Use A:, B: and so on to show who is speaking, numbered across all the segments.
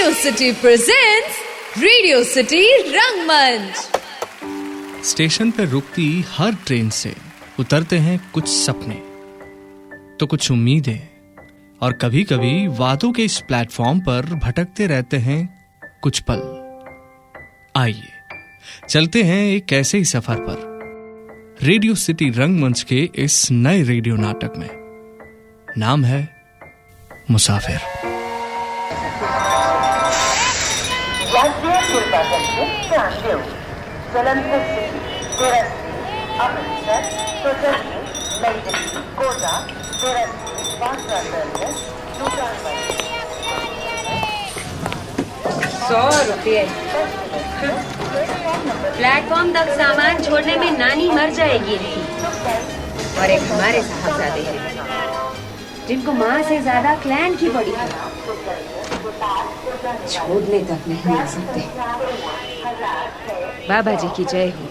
A: Radio city presents radio city रंगमंच।
B: Station पर रुकती हर ट्रेन से उतरते हैं कुछ सपने, तो कुछ उम्मीदें, और कभी कभी वादों के इस प्लेटफॉर्म पर भटकते रहते हैं कुछ पल। आइए चलते हैं एक ऐसे ही सफर पर रेडियो सिटी रंगमंच के इस नए रेडियो नाटक में। नाम है मुसाफिर।
C: जलंधर सिटी, तिरस्ती, अमृतसर, सोजनी, नई दिल्ली, कोटा, तिरस्ती, बांद्रा टर्मिनस, लुधियाना।
D: 100 रुपये प्लेटफॉर्म तक सामान छोड़ने में नानी मर जाएगी थी। और एक हमारे साहबजादे हैं जिनको माँ से ज्यादा क्लैन की पड़ी है, छोड़ने तक नहीं आ सकते। बाबा जी की जय हो।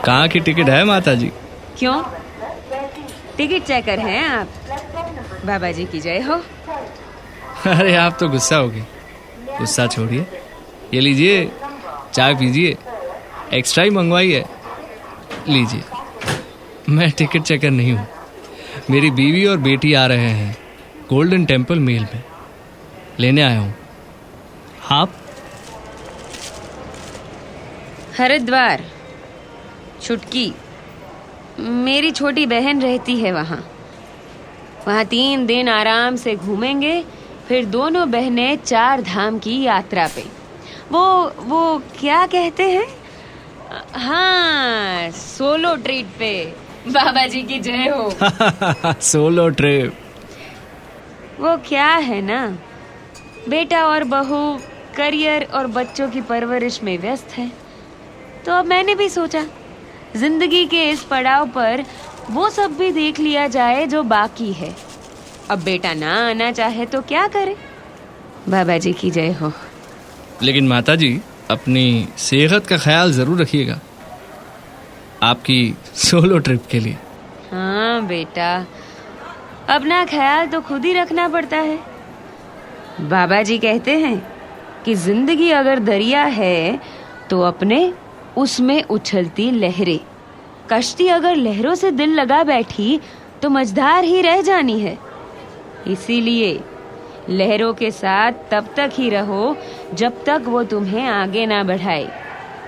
B: कहाँ की टिकट है माता जी?
D: क्यों, टिकट चेकर हैं आप? बाबा जी की जय हो।
B: अरे आप तो गुस्सा हो गए। गुस्सा छोड़िए, ये लीजिए, चाय पीजिए, एक्स्ट्रा ही मंगवाई है, लीजिए। मैं टिकट चेकर नहीं हूँ, मेरी बीवी और बेटी आ रहे हैं गोल्डन टेम्पल मेल में, लेने आया हूँ। आप?
D: हरिद्वार, छुटकी, मेरी छोटी बहन रहती है वहाँ 3 दिन आराम से घूमेंगे, फिर दोनों बहनें 4 धाम की यात्रा पे। वो क्या कहते हैं? हाँ, सोलो ट्रिप पे। बाबा जी की जय हो।
B: Solo trip.
D: वो क्या है ना, बेटा और बहू करियर और बच्चों की परवरिश में व्यस्त है, तो अब मैंने भी सोचा जिंदगी के इस पड़ाव पर वो सब भी देख लिया जाए जो बाकी है। अब बेटा ना आना चाहे तो क्या करे। बाबा जी की जय हो।
B: लेकिन माता जी, अपनी सेहत का ख्याल जरूर रखिएगा आपकी सोलो ट्रिप के लिए।
D: हाँ बेटा, अपना ख्याल तो खुद ही रखना पड़ता है। बाबा जी कहते हैं कि जिंदगी अगर दरिया है तो अपने उसमें उछलती लहरें, कश्ती अगर लहरों से दिल लगा बैठी तो मझधार ही रह जानी है। इसीलिए लहरों के साथ तब तक ही रहो जब तक वो तुम्हें आगे ना बढ़ाए,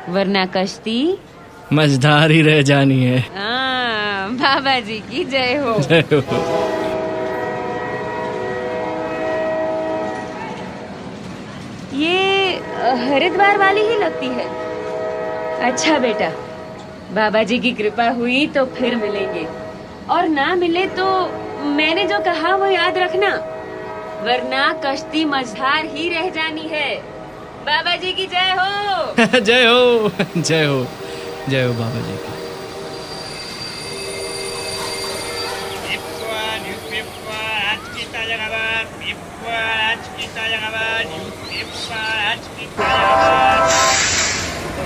D: वरना कश्ती
B: मझधार ही रह जानी है।
D: हाँ, बाबा जी की जय हो।
B: जय हो।
D: ये हरिद्वार वाली ही लगती है। अच्छा बेटा, बाबा जी की कृपा हुई तो फिर मिलेंगे, और ना मिले तो मैंने जो कहा वो याद रखना, वरना कश्ती मझधार ही रह जानी है। बाबा जी की जय हो।
B: जय हो, जय हो, जय हो बाबा जी की।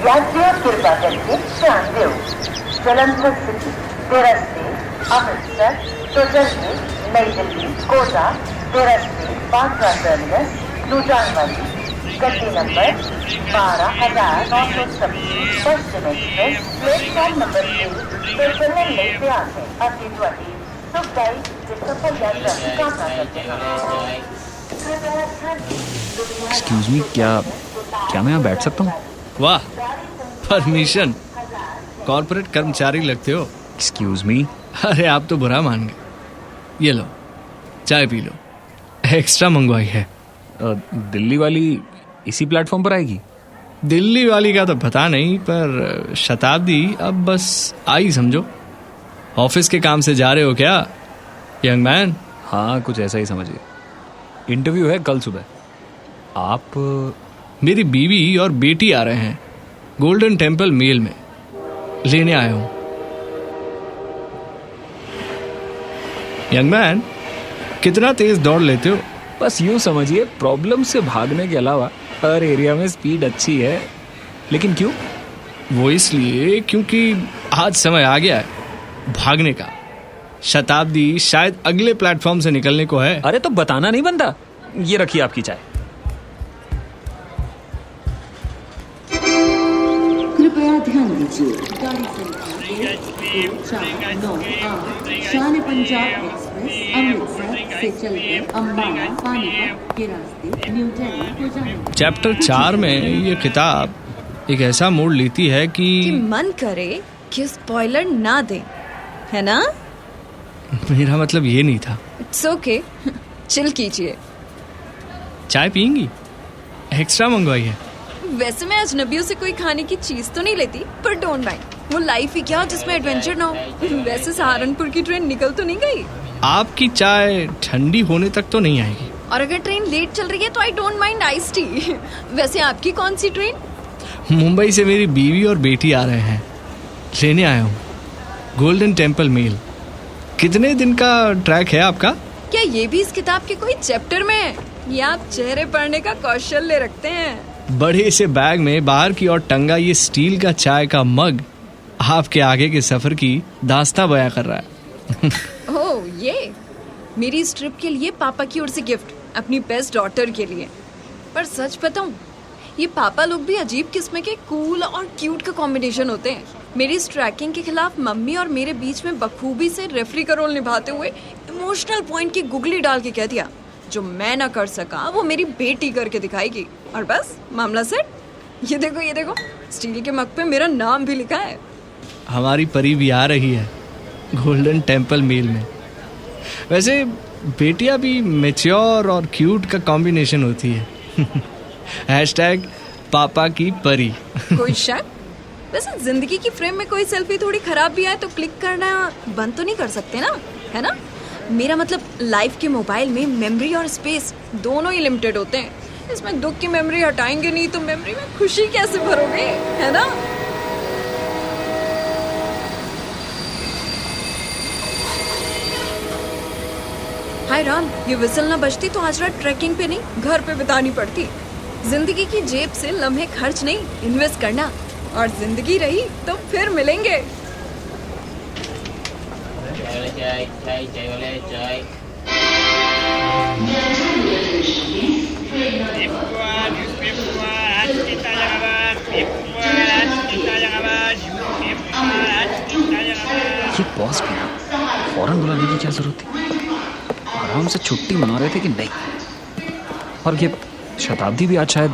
C: यात्रियों कृपा करके ध्यान दो। जलंधर सिटी, तिरस्ती, अमृतसर, सोजनी, नई दिल्ली, कोटा, तिरस्ती, बांद्रा टर्मिनस, लुधियाना। गति नंबर 12,926 पश्चिम एक्सप्रेस, प्लेटफॉर्म नंबर 3 पर चलने में तैयार है। अति त्वरित सुखदायी सफल यात्रा की कामना करते हैं।
E: एक्सक्यूज मी, क्या मैं यहाँ बैठ सकता हूँ?
B: वाह, परमिशन। कॉर्पोरेट कर्मचारी लगते हो।
E: Excuse me.
B: अरे आप तो बुरा मान गए। ये लो, चाय पी लो, एक्स्ट्रा मंगवाई है।
E: दिल्ली वाली इसी प्लेटफॉर्म पर आएगी?
B: दिल्ली वाली का तो पता नहीं, पर शताब्दी अब बस आई समझो। ऑफिस के काम से जा रहे हो क्या यंग मैन?
E: हाँ, कुछ ऐसा ही समझिए। इंटरव्यू है कल सुबह। आप?
B: मेरी बीवी और बेटी आ रहे हैं गोल्डन टेम्पल मेल में, लेने आया हूं। यंग मैन, कितना तेज दौड़ लेते हो?
E: बस यूं समझिए, प्रॉब्लम से भागने के अलावा हर एरिया में स्पीड अच्छी है। लेकिन क्यों?
B: वो इसलिए क्योंकि आज समय आ गया है भागने का। शताब्दी शायद अगले प्लेटफॉर्म से निकलने को है।
E: अरे तो बताना नहीं बनता? ये रखिए आपकी चाय।
F: कृपया ध्यान दीजिए, गाड़ी संख्या 1498 शान पंजाब एक्सप्रेस अमृतसर से चलकर अम्बाला पानीपत के रास्ते न्यू दिल्ली को जाएगी।
B: चैप्टर 4 में ये किताब एक ऐसा मोड़ लेती है कि
A: मन करे कि स्पॉइलर ना दे, है ना?
B: मेरा मतलब ये नहीं था।
A: इट्स ओके, चिल कीजिए।
B: चाय पियेंगी? एक्स्ट्रा मंगवाई है।
A: वैसे मैं अजनबियों से कोई खाने की चीज तो नहीं लेती, पर डोंट माइंड, वो लाइफ ही क्या जिसमें एडवेंचर ना हो। वैसे सहारनपुर की ट्रेन निकल तो नहीं गई?
B: आपकी चाय ठंडी होने तक तो नहीं आएगी।
A: और अगर ट्रेन लेट चल रही है तो I don't mind ice tea. वैसे आपकी कौन सी ट्रेन?
B: मुंबई से मेरी बीवी और बेटी आ रहे हैं, लेने आया हूँ। Golden Temple Mail. कितने दिन का ट्रैक है आपका?
A: क्या ये भी इस किताब के कोई चैप्टर में है, या आप चेहरे पढ़ने का कौशल्य रखते हैं?
B: बड़े से बैग में बाहर की ओर टंगा ये स्टील का चाय का मग आपके आगे के सफर की दास्तां बयां कर रहा है।
A: ओह, ये मेरी इस ट्रिप के लिए पापा की ओर से गिफ्ट, अपनी बेस्ट डॉटर के लिए। पर सच बताऊं, ये पापा लोग भी अजीब किस्म के कूल और क्यूट का कॉम्बिनेशन होते हैं। मेरी इस ट्रैकिंग के खिलाफ मम्मी और मेरे बीच में बखूबी से रेफरी का रोल निभाते हुए इमोशनल पॉइंट की गुगली डाल के कह दिया, जो मैं ना कर सका वो मेरी बेटी करके दिखाएगी। और बस मामला सेट। ये देखो, स्टील के मग पे मेरा नाम भी लिखा है।
B: हमारी परी भी आ रही है गोल्डन टेम्पल मेल में। वैसे बेटियां भी मैच्योर और क्यूट का कॉम्बिनेशन होती है। हैशटैग पापा की परी।
A: कोई शक? वैसे जिंदगी की फ्रेम में कोई सेल्फी थोड़ी खराब भी आए तो क्लिक करना बंद तो नहीं कर सकते ना, है ना? मेरा मतलब लाइफ के मोबाइल में मेमोरी और स्पेस दोनों ही लिमिटेड होते हैं। इसमें दुख की मेमोरी हटाएंगे नहीं तो मेमोरी में खुशी कैसे भरोगे, है ना? हाय राम, ये विसल ना बजती तो आज रात ट्रैकिंग पे नहीं घर पे बितानी पड़ती। जिंदगी की जेब से लम्हे खर्च नहीं, इन्वेस्ट करना। और जिंदगी रही तो फिर मिलेंगे।
E: ये बॉस भी फौरन बुलाने की क्या जरूरत थी? आराम से छुट्टी मना रहे थे कि नहीं। और ये शताब्दी भी आज शायद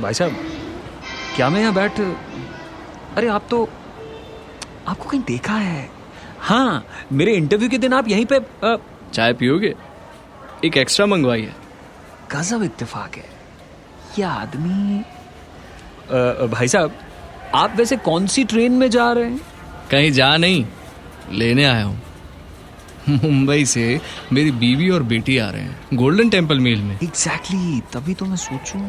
E: भाई साहब, क्या मैं यहाँ बैठ, अरे आप तो, आपको कहीं देखा है? हाँ, मेरे इंटरव्यू के दिन आप यहीं पे
B: चाय पियोगे? एक एक्स्ट्रा मंगवाई है।
E: गजब इत्तेफाक है। ये आदमी भाई साहब, आप वैसे कौन सी ट्रेन में जा रहे हैं?
B: कहीं जा नहीं, लेने आया हूँ। मुंबई से मेरी बीवी और बेटी आ रहे हैं गोल्डन टेम्पल मेल में।
E: एग्जैक्टली, तभी तो मैं सोचूं।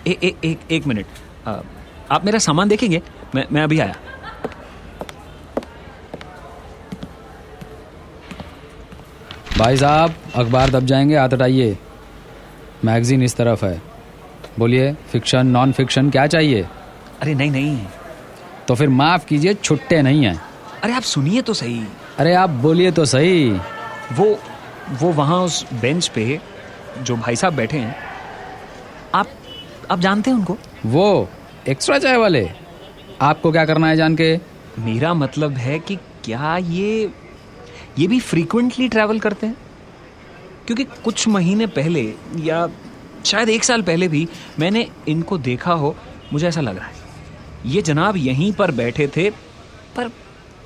E: एक मिनट, आप मेरा सामान देखेंगे? मैं अभी आया।
G: भाई साहब, अखबार दब जाएंगे, हाथ हटाइए। मैगजीन इस तरफ है। बोलिए, फिक्शन नॉन फिक्शन क्या चाहिए?
E: अरे नहीं।
G: तो फिर माफ कीजिए, छुट्टे नहीं हैं।
E: अरे आप सुनिए तो सही।
G: अरे आप बोलिए तो सही।
E: वो वहाँ उस बेंच पे जो भाई साहब बैठे हैं, आप जानते हैं उनको?
G: वो एक्स्ट्रा चाय वाले? आपको क्या करना है जान के?
E: मेरा मतलब है कि क्या ये भी फ्रीक्वेंटली ट्रैवल करते हैं? क्योंकि कुछ महीने पहले या शायद 1 साल पहले भी मैंने इनको देखा हो, मुझे ऐसा लग रहा है। ये जनाब यहीं पर बैठे थे, पर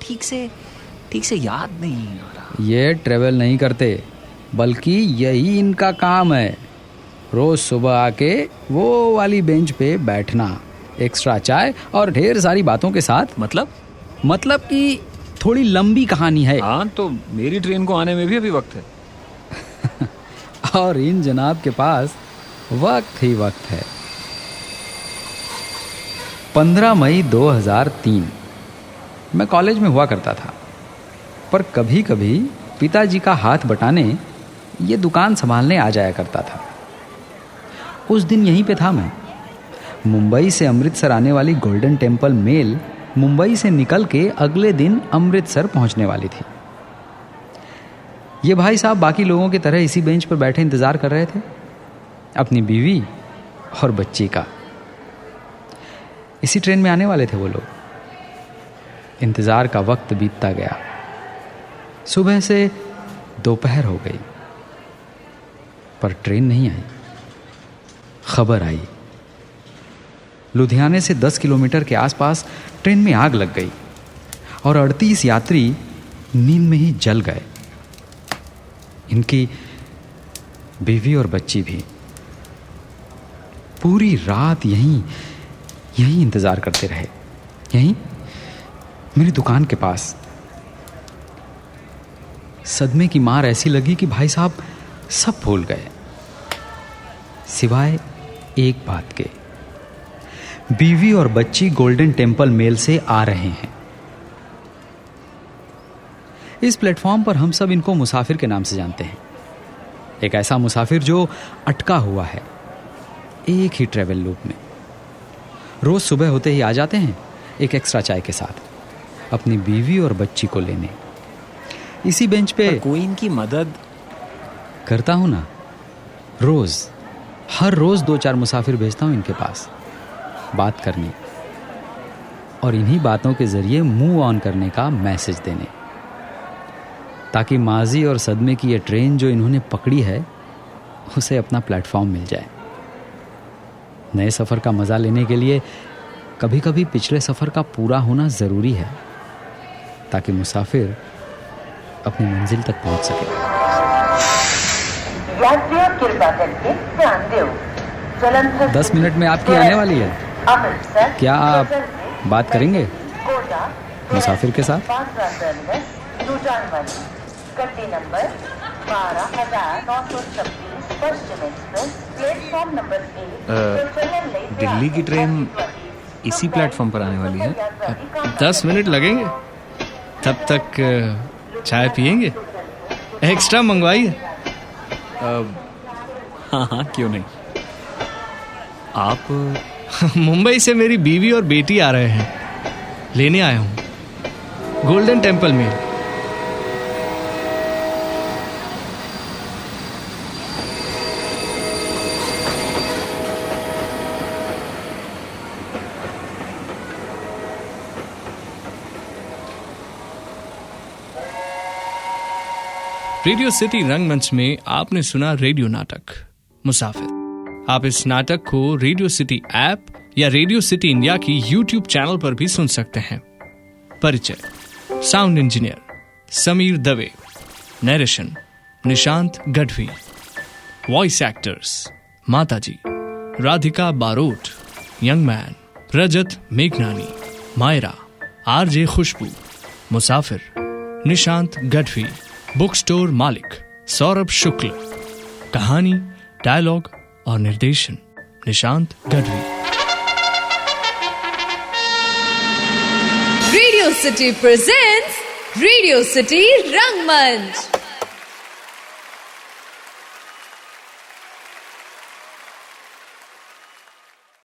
E: ठीक से याद नहीं आ रहा।
G: ये ट्रेवल नहीं करते, बल्कि यही इनका काम है। रोज सुबह आके वो वाली बेंच पे बैठना, एक्स्ट्रा चाय और ढेर सारी बातों के साथ। मतलब कि थोड़ी लंबी कहानी है।
E: हाँ, तो मेरी ट्रेन को आने में भी अभी वक्त है।
G: और इन जनाब के पास वक्त ही वक्त है। 15 मई 2003 मैं कॉलेज में हुआ करता था, पर कभी कभी पिताजी का हाथ बटाने ये दुकान संभालने आ जाया करता था। उस दिन यहीं पे था मैं। मुंबई से अमृतसर आने वाली गोल्डन टेम्पल मेल मुंबई से निकल के अगले दिन अमृतसर पहुंचने वाली थी। ये भाई साहब बाकी लोगों की तरह इसी बेंच पर बैठे इंतज़ार कर रहे थे अपनी बीवी और बच्ची का। इसी ट्रेन में आने वाले थे वो लोग। इंतज़ार का वक्त बीतता गया। सुबह से दोपहर हो गई, पर ट्रेन नहीं आई। खबर आई, लुधियाने से 10 किलोमीटर के आसपास ट्रेन में आग लग गई और 38 यात्री नींद में ही जल गए। इनकी बीवी और बच्ची भी। पूरी रात यहीं इंतज़ार करते रहे, यहीं मेरी दुकान के पास। सदमे की मार ऐसी लगी कि भाई साहब सब भूल गए, सिवाय एक बात के। बीवी और बच्ची गोल्डन टेम्पल मेल से आ रहे हैं। इस प्लेटफॉर्म पर हम सब इनको मुसाफिर के नाम से जानते हैं। एक ऐसा मुसाफिर जो अटका हुआ है एक ही ट्रेवल लूप में। रोज सुबह होते ही आ जाते हैं एक एक्स्ट्रा चाय के साथ अपनी बीवी और बच्ची को लेने। इसी बेंच पे
E: कोई इनकी मदद
G: करता हूं ना। रोज, हर रोज 2-4 मुसाफिर भेजता हूं इनके पास बात करने और इन्हीं बातों के जरिए मूव ऑन करने का मैसेज देने, ताकि माजी और सदमे की ये ट्रेन जो इन्होंने पकड़ी है उसे अपना प्लेटफॉर्म मिल जाए। नए सफ़र का मज़ा लेने के लिए कभी कभी पिछले सफ़र का पूरा होना ज़रूरी है, ताकि मुसाफिर अपनी मंजिल तक पहुंच सके।
C: यात्रियों कृपा करके ध्यान दो, जलंधर
G: 10 मिनट में आपकी आने वाली है।
C: अमृतसर,
G: क्या आप बात करेंगे
C: कोटा,
G: मुसाफिर के साथ?
C: बांद्रा टर्मिनस, लुधियाना वाली गड्डी नंबर 12,926 पश्चिम एक्सप्रेस, प्लेटफॉर्म नंबर 1।
E: दिल्ली की ट्रेन इसी प्लेटफॉर्म पर आने वाली है।
B: 10 मिनट लगेंगे, तब तक चाय पियेंगे? एक्स्ट्रा मंगवाइए।
E: हाँ, क्यों नहीं। आप
B: मुंबई से मेरी बीवी और बेटी आ रहे हैं, लेने आया हूं गोल्डन टेम्पल में। रेडियो सिटी रंगमंच में आपने सुना रेडियो नाटक मुसाफिर। आप इस नाटक को रेडियो सिटी ऐप या रेडियो सिटी इंडिया की यूट्यूब चैनल पर भी सुन सकते हैं। परिचय: sound engineer Sameer Dave, narration Nishant Gadhvi, voice actors माताजी राधिका बारोट, यंग मैन रजत मेघनानी, मायरा आरजे खुशबू, मुसाफिर निशांत गढ़वी, बुक स्टोर मालिक सौरभ शुक्ल, कहानी, डायलॉग और निर्देशन Nishant Gadhvi.
A: Radio city presents radio city रंगमंच।